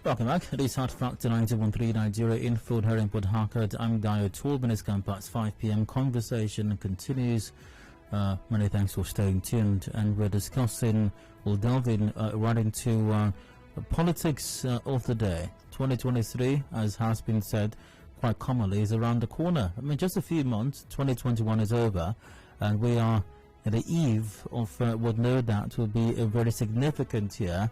Welcome back. It is Hot Factor 91.3 Nigeria in Food here in Port Harcourt. I'm Dio. 12 minutes gone past 5 p.m. Conversation continues. Many thanks for staying tuned. And we're discussing, we'll delve in right into politics of the day. 2023, as has been said quite commonly, is around the corner. I mean, just a few months, 2021 is over, and we are at the eve of what no doubt will be a very significant year.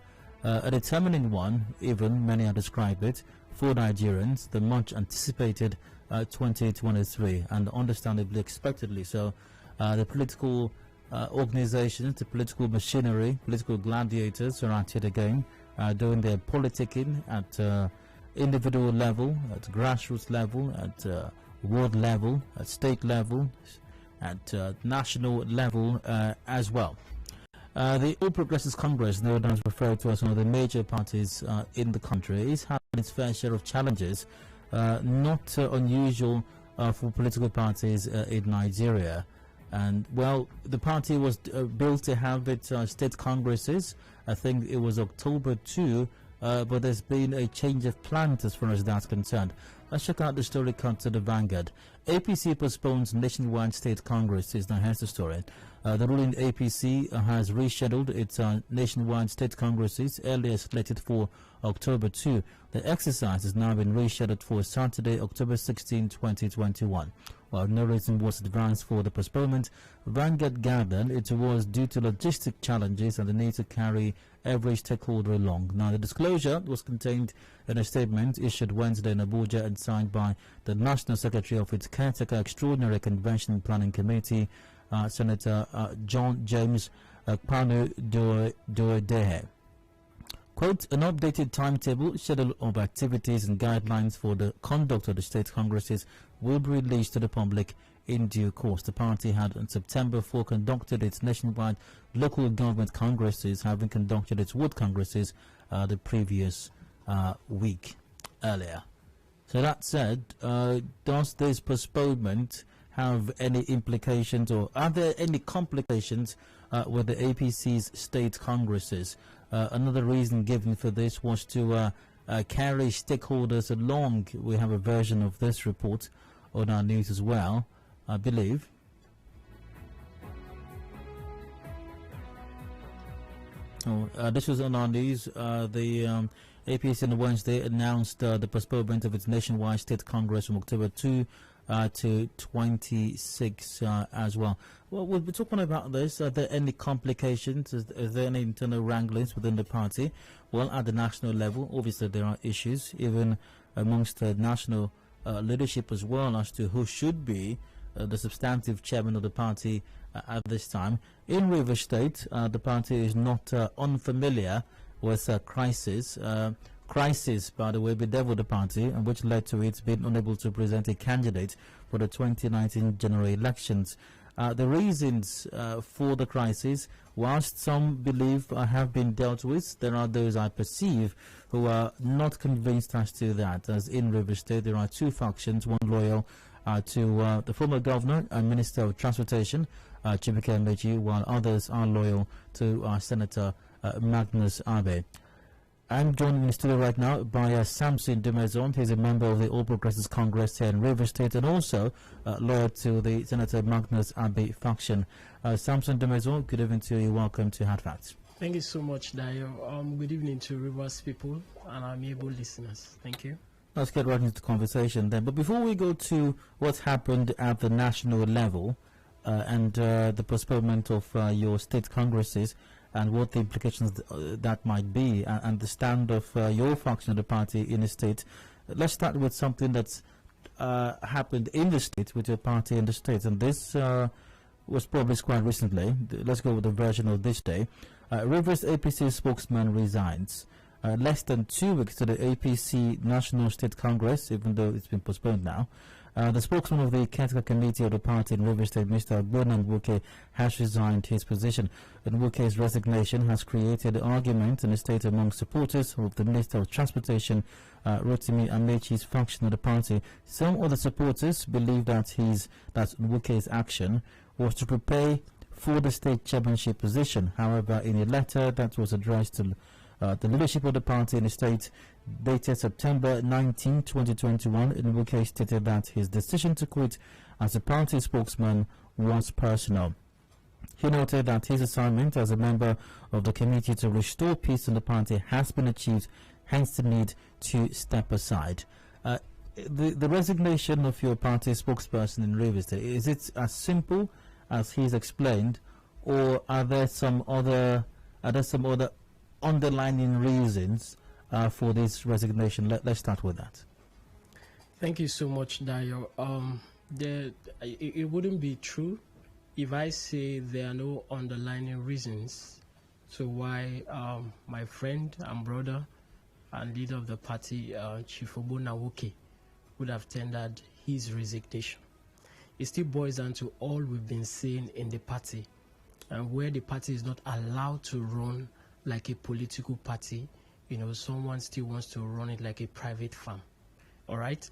A determining one, even many have described it, for Nigerians, the much anticipated 2023, and understandably, expectedly so. The political organizations, the political machinery, political gladiators are at it again, doing their politicking at individual level, at grassroots level, at world level, at state level, at national level as well. The All Progressives Congress, known as referred to as one of the major parties in the country, is having its fair share of challenges, not unusual for political parties in Nigeria. And, well, the party was built to have its state congresses. I think it was October 2, but there's been a change of plans as far as that's concerned. Let's check out the story cut to the Vanguard. APC postpones nationwide state congresses. Now here's the story. The ruling APC has rescheduled its nationwide state congresses, earlier slated for October 2. The exercise has now been rescheduled for Saturday, October 16, 2021. While no reason was advanced for the postponement, Vanguard gathered it was due to logistic challenges and the need to carry every stakeholder along. Now, the disclosure was contained in a statement issued Wednesday in Abuja and signed by the National Secretary of its Caretaker Extraordinary Convention Planning Committee, Senator John James Pano Doedehe. Quote, an updated timetable, schedule of activities and guidelines for the conduct of the state congresses will be released to the public in due course. The party had on September 4 conducted its nationwide local government congresses, having conducted its ward congresses the previous week earlier. So that said, does this postponement have any implications, or are there any complications with the APC's state congresses? Another reason given for this was to carry stakeholders along. We have a version of this report on our news as well, I believe. This was on our news. The APC on Wednesday announced the postponement of its nationwide state congress from October 2 to 26 as well. Well, we'll be talking about this. Are there any complications? Is there any internal wranglings within the party? Well, at the national level, obviously there are issues, even amongst the national leadership as well, as to who should be the substantive chairman of the party at this time. In Rivers State, the party is not unfamiliar with crisis. Crisis, by the way, bedeviled the party, and which led to it being unable to present a candidate for the 2019 general elections. The reasons for the crisis, whilst some believe have been dealt with, there are those I perceive who are not convinced as to that. As in Rivers State, there are two factions, one loyal to the former governor and Minister of Transportation, Chibike Meji, while others are loyal to Senator Magnus Abe. I'm joined in the studio right now by Samson Dumezor. He's a member of the All Progressives Congress here in Rivers State and also loyal to the Senator Magnus Abe faction. Samson Dumezor, good evening to you. Welcome to Hard Facts. Thank you so much, Dio. Good evening to Rivers people and our able listeners. Thank you. Let's get right into the conversation then. But before we go to what's happened at the national level and the postponement of your state congresses, and what the implications that might be, and the stand of your faction of the party in the state. Let's start with something that's happened in the state with your party in the state, and this was published quite recently. Let's go with the version of this day. Rivers APC spokesman resigns. Less than 2 weeks to the APC National State Congress, even though it's been postponed now. The spokesman of the Caretaker Committee of the party in Rivers State, Mr. Agbonan Nwuke, has resigned his position. Nwuke's resignation has created arguments in the state among supporters of the Minister of Transportation, Rotimi Amechi's faction of the party. Some other supporters believe that Nwuke's action was to prepare for the state chairmanship position. However, in a letter that was addressed to the leadership of the party in the state, dated September 19, 2021, in which stated that his decision to quit as a party spokesman was personal. He noted that his assignment as a member of the committee to restore peace in the party has been achieved, hence the need to step aside. The resignation of your party spokesperson in Rivers State, is it as simple as he's explained, or are there some other underlying reasons for this resignation? Let's start with that. Thank you so much, Dayo. It wouldn't be true if I say there are no underlying reasons to why my friend and brother and leader of the party, Chief Obonawoke, would have tendered his resignation. It still boils down to all we've been saying in the party, and where the party is not allowed to run like a political party, someone still wants to run it like a private farm. All right?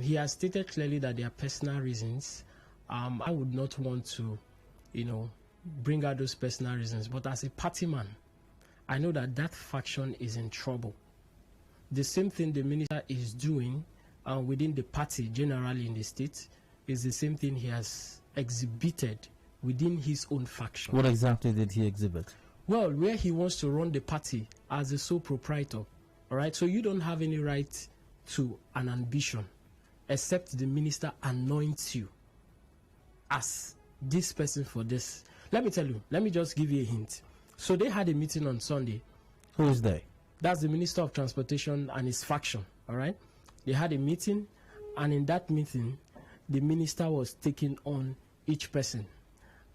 He has stated clearly that there are personal reasons. I would not want to, bring out those personal reasons, but as a party man, I know that that faction is in trouble. The same thing the minister is doing within the party generally in the state is the same thing he has exhibited within his own faction. What exactly did he exhibit? Well, where he wants to run the party as a sole proprietor. All right, so you don't have any right to an ambition except the minister anoints you as this person for this. Let me tell you, let me just give you a hint. So they had a meeting on Sunday. Who is they? That's the Minister of Transportation and his faction, all right? They had a meeting, and in that meeting, the minister was taking on each person.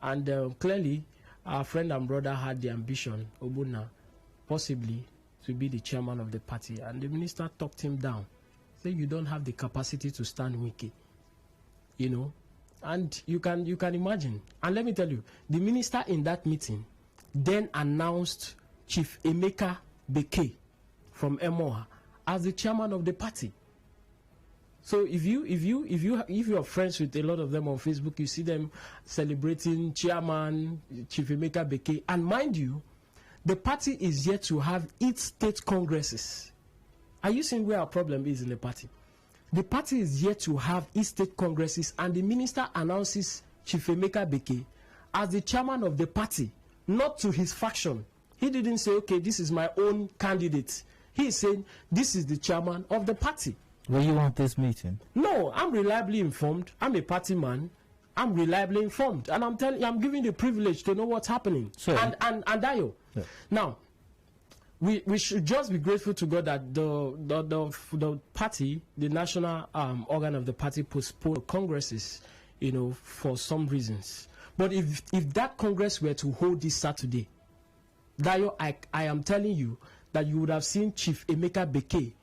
And clearly, our friend and brother had the ambition, Obuna, possibly to be the chairman of the party. And the minister talked him down. Said, you don't have the capacity to stand Wiki. And you can imagine. And let me tell you, the minister in that meeting then announced Chief Emeka Beke from Emoha as the chairman of the party. So if you're friends with a lot of them on Facebook, you see them celebrating chairman Chief Emeka Beke. And mind you, the party is yet to have its state congresses. Are you seeing where our problem is in the party? The party is yet to have its state congresses, and the minister announces Chief Emeka Beke as the chairman of the party, not to his faction. He didn't say, okay, this is my own candidate. He is saying, this is the chairman of the party. Well, you want this meeting? No, I'm reliably informed. I'm a party man. I'm reliably informed. And I'm telling you, I'm giving the privilege to know what's happening. Sure. And Dayo. Yeah. Now, we should just be grateful to God that the party, the national organ of the party, postponed congresses, for some reasons. But if that congress were to hold this Saturday, Dayo, I am telling you that you would have seen Chief Emeka Beke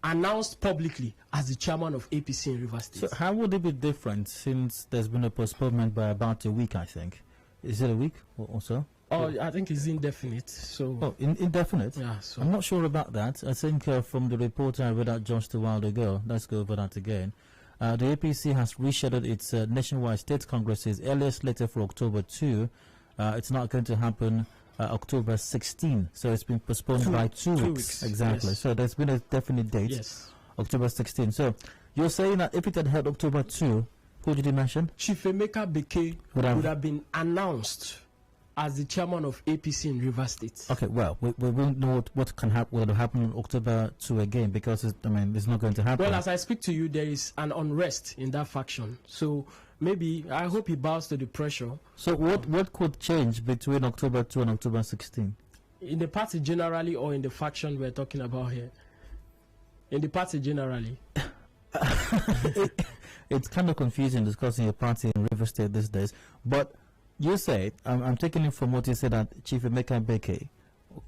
announced publicly as the chairman of APC in Rivers State. So how would it be different since there's been a postponement by about a week, I think? Is it a week or so? Oh, I think it's indefinite. So indefinite? Yeah. So I'm not sure about that. I think from the report I read out just a while ago, let's go over that again. The APC has rescheduled its nationwide state congresses earliest later for October 2. It's not going to happen October 16. So it's been postponed by two weeks. Exactly. Yes. So there's been a definite date. Yes. October 16. So you're saying that if it had held October 2, who did you mention? Chief Emeka Beke would have been announced as the chairman of APC in Rivers State. Okay, well, we won't know what can happen, what will happen on October 2 again, because it's not going to happen. Well, as I speak to you, there is an unrest in that faction. So maybe, I hope he bows to the pressure. So what could change between October 2 and October 16? In the party generally, or in the faction we're talking about here? In the party generally. It's kind of confusing discussing a party in Rivers State these days, but you said, I'm taking it from what you said, that Chief Emeka Beke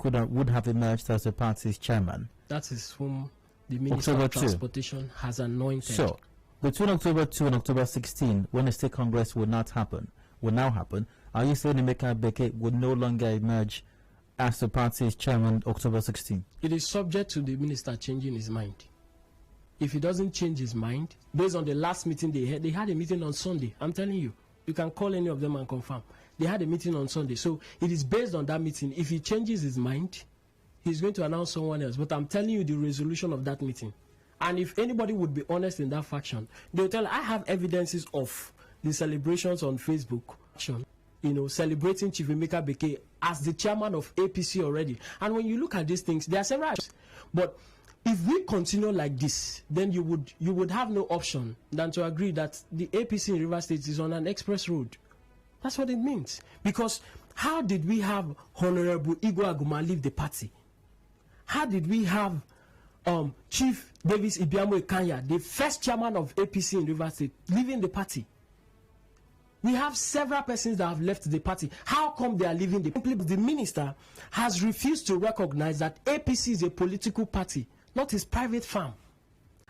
would have emerged as the party's chairman. That is whom the Minister of Transportation has anointed. So, between October 2 and October 16, when the state congress will now happen, are you saying Emeka Beke would no longer emerge as the party's chairman October 16? It is subject to the minister changing his mind. If he doesn't change his mind, based on the last meeting they had a meeting on Sunday. I'm telling you. You can call any of them and confirm. They had a meeting on Sunday. So it is based on that meeting. If he changes his mind, he's going to announce someone else. But I'm telling you the resolution of that meeting. And if anybody would be honest in that faction, they'll tell, I have evidences of the celebrations on Facebook, celebrating Chief Emeka Beke as the chairman of APC already. And when you look at these things, there are several. But if we continue like this, then you would have no option than to agree that the APC in Rivers State is on an express road. That's what it means. Because how did we have Honorable Igwe Aguma leave the party? How did we have Chief Davis Ibiamo Ekanya, the first chairman of APC in Rivers State, leaving the party? We have several persons that have left the party. How come they are leaving the party? The minister has refused to recognize that APC is a political party, not his private firm.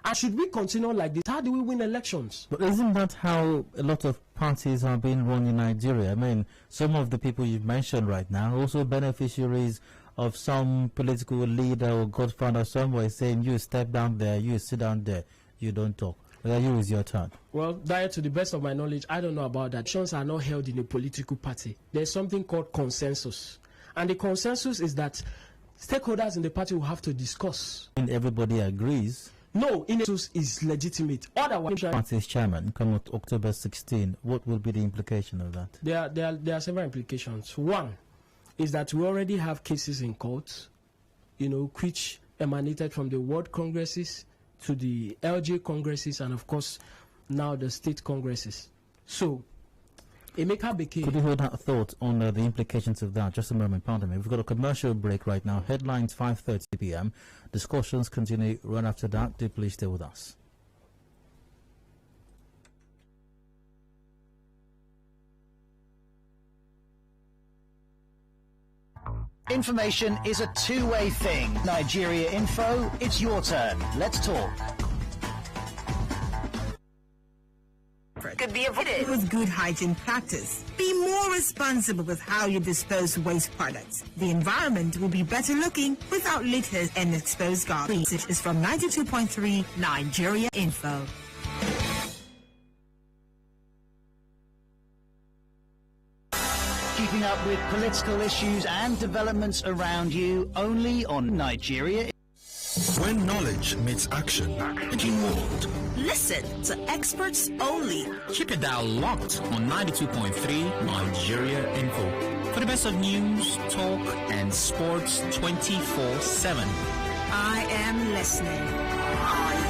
And should we continue like this? How do we win elections? But isn't that how a lot of parties are being run in Nigeria? I mean, some of the people you've mentioned right now are also beneficiaries of some political leader or godfather somewhere saying, you step down there, you sit down there, you don't talk. You is your turn. Well, to the best of my knowledge, I don't know about that. Elections are not held in a political party. There's something called consensus. And the consensus is that stakeholders in the party will have to discuss. And everybody agrees. No, consensus is legitimate. Otherwise, party's chairman come out October 16. What will be the implication of that? There are several implications. One is that we already have cases in court, which emanated from the world congresses to the LG congresses and, of course, now the state congresses. So, Emeka Beke... Could you hold that thought on the implications of that? Just a moment, pardon me. We've got a commercial break right now. Headlines 5:30 p.m. Discussions continue right after that. Do please stay with us. Information is a two-way thing. Nigeria Info, it's your turn. Let's talk. Could be avoided with good hygiene practice. Be more responsible with how you dispose waste products. The environment will be better looking without litter and exposed garbage. This is from 92.3 Nigeria Info. Keeping up with political issues and developments around you only on Nigeria. When knowledge meets action, making world. Listen to experts only. Keep it dial locked on 92.3 Nigeria Info for the best of news, talk, and sports 24/7. I am listening. Are you?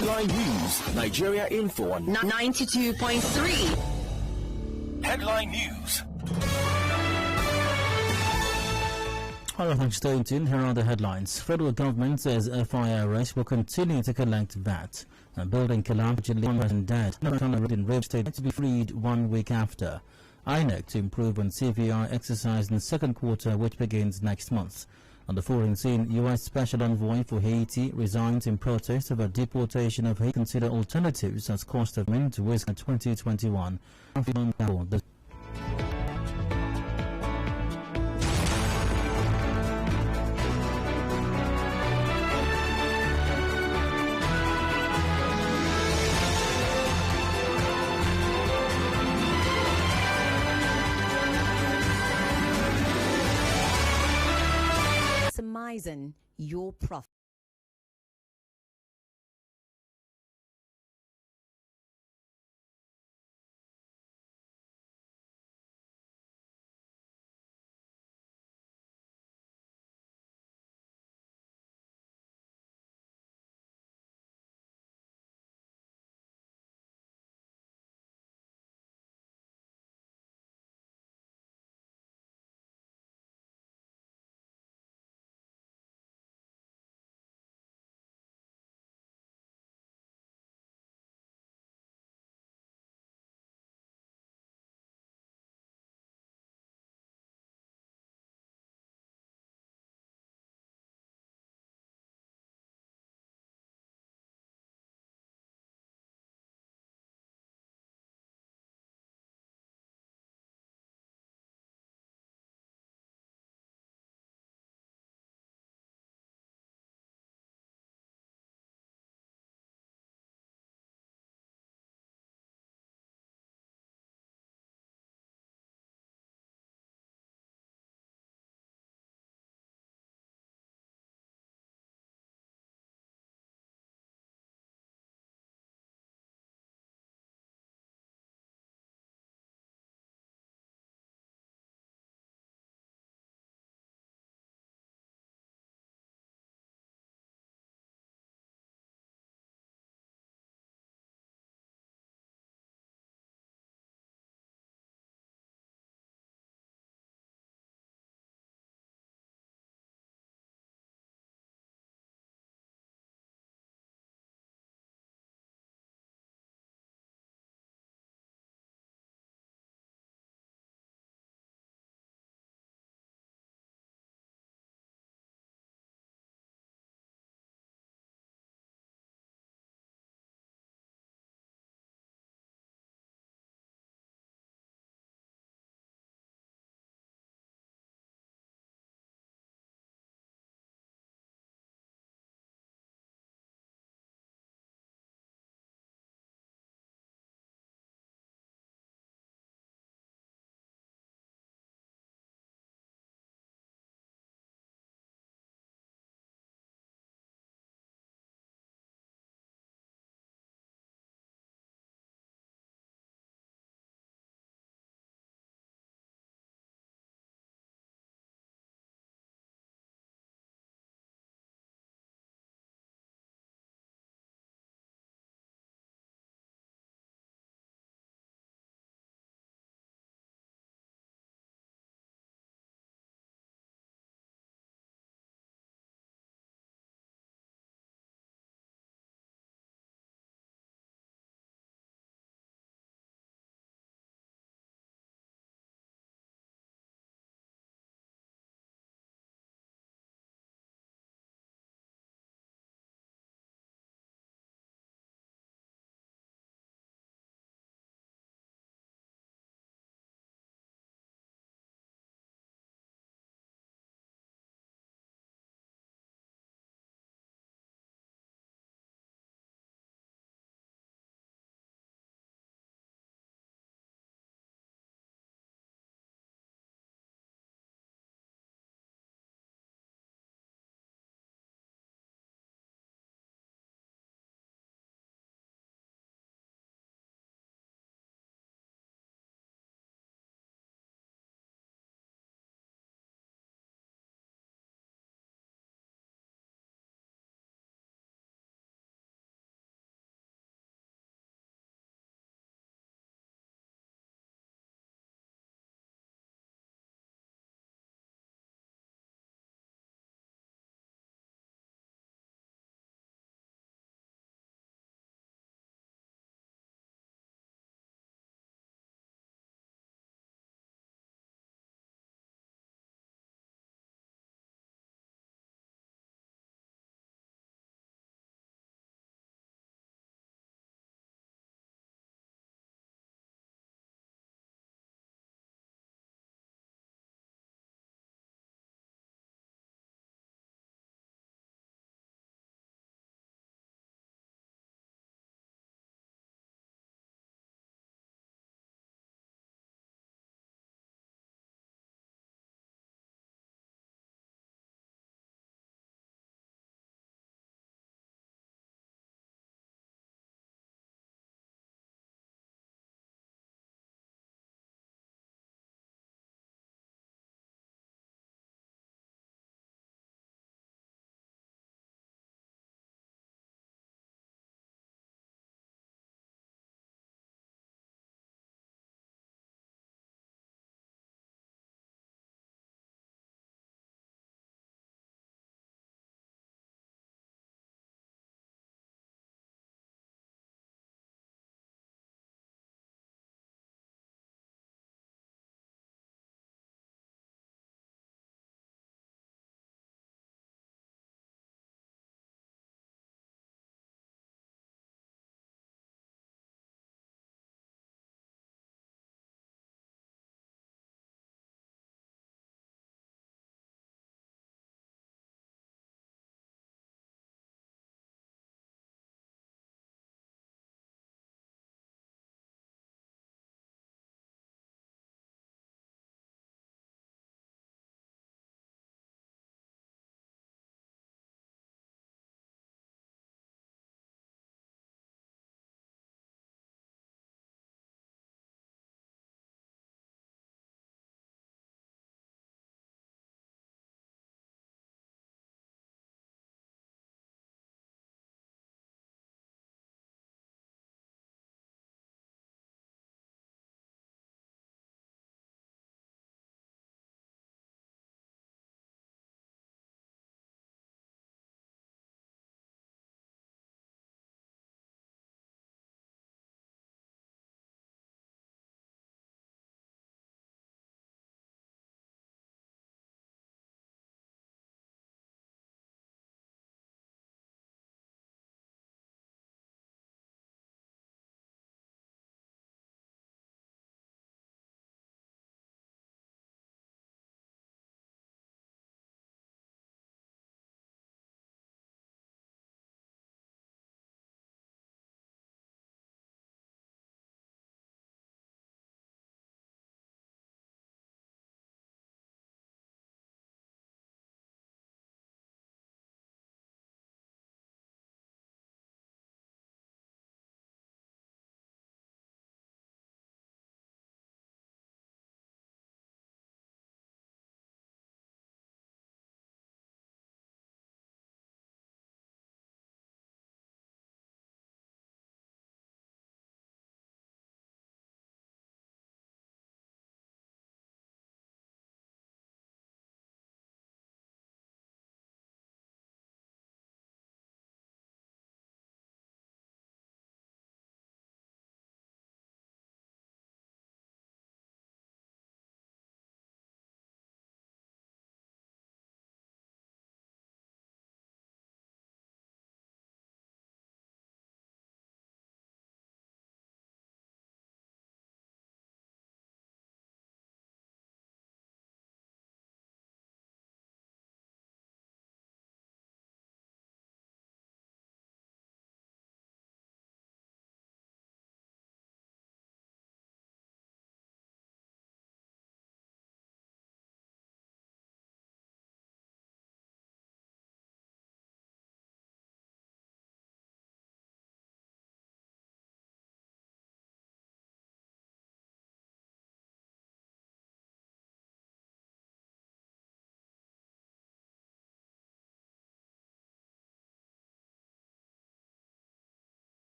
Headline News, Nigeria Info on 92.3. Headline News. Hello, thanks for staying tuned. Here are the headlines. Federal government says FIRS will continue to collect VAT. A building collapsed, one person dead. In real estate to be freed 1 week after. INEC to improve on CVR exercise in the second quarter, which begins next month. On the foreign scene, U.S. Special Envoy for Haiti resigns in protest over deportation of Haiti. Consider alternatives as cost of men to risk 2021. Your profit.